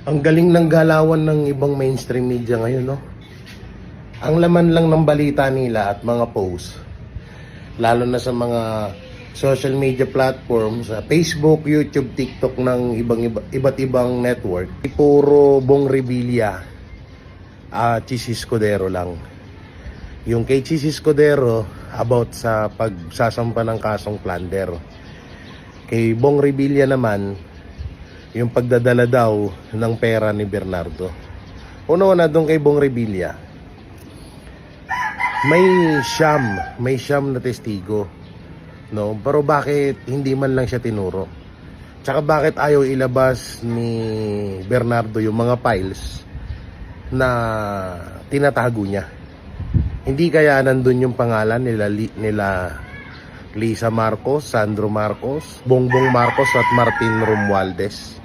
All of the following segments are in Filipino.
Ang galing ng galawan ng ibang mainstream media ngayon, no? Ang laman lang ng balita nila at mga posts, lalo na sa mga social media platforms, sa Facebook, YouTube, TikTok ng iba't ibang network, puro Bong Revilla, Chis Escudero lang. Yung kay Chis Escudero, about sa pagsasampa ng kasong plunder. Kay Bong Revilla naman, yung pagdadala daw ng pera ni Bernardo. Una-una doon kay Bong Revilla, may siyam na testigo, no? Pero bakit hindi man lang siya tinuro? Tsaka bakit ayaw ilabas ni Bernardo yung mga files na tinatago niya? Hindi kaya nandun yung pangalan nila Lisa Marcos, Sandro Marcos, Bongbong Marcos at Martin Romualdez?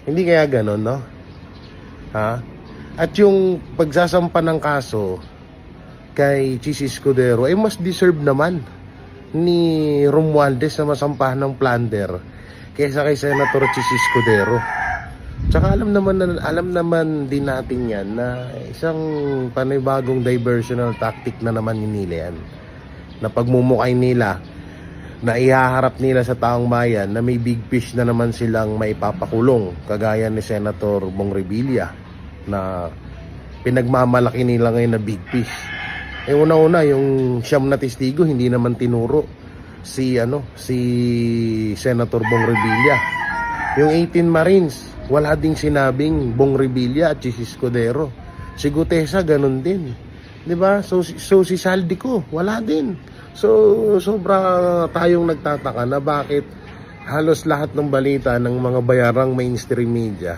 Hindi kaya ganon, no? Ha? At yung pagsasampa ng kaso kay Chis Escudero ay mas deserve naman ni Romualdez na masampahan ng plunder kaysa kay Senator Chis Escudero. Tsaka alam naman din natin yan na isang panibagong diversional tactic na naman nila yan, na pagmumukay nila na ihaharap nila sa taong bayan na may big fish na naman silang maipapakulong, kagaya ni Senator Bong Revilla na pinagmamalaki nila ngayon na big fish. Una-una yung siyam na testigo hindi naman tinuro si Senator Bong Revilla. Yung 18 Marines, wala ding sinabing Bong Revilla at Chis Escudero. Si Gutesa ganun din, 'di ba? So si Saldico wala din. So sobra tayong nagtataka na bakit halos lahat ng balita ng mga bayarang mainstream media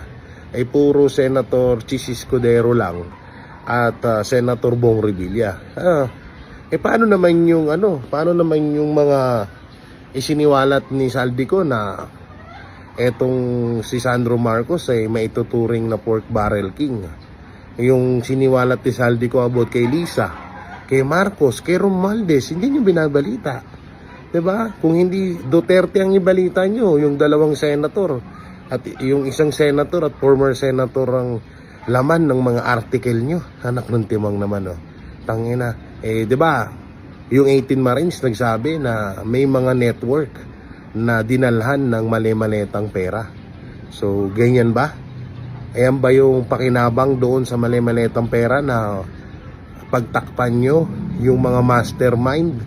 ay puro Senator Chis Escudero lang at Senator Bong Revilla. Paano naman yung mga isiniwalat ni Saldico na etong si Sandro Marcos ay maituturing na pork barrel king? Yung siniwalat ni Saldico about kay Lisa, kay Marcos, kay Romualdez, hindi nyo binabalita, diba? Kung hindi Duterte ang ibalita nyo, yung dalawang senator at yung isang senator at former senator ang laman ng mga article nyo. Anak ng timang naman, oh. Tangina, diba? Yung 18 Marines nagsabi na may mga network na dinalhan ng mali-maletang pera. So ganyan ba? Ayan ba yung pakinabang doon sa mali-maletang pera na pagtakpan nyo yung mga mastermind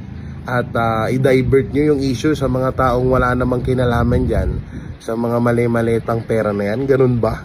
at i-divert nyo yung issue sa mga taong wala namang kinalaman dyan sa mga mali-maletang pera na yan? Ganun ba?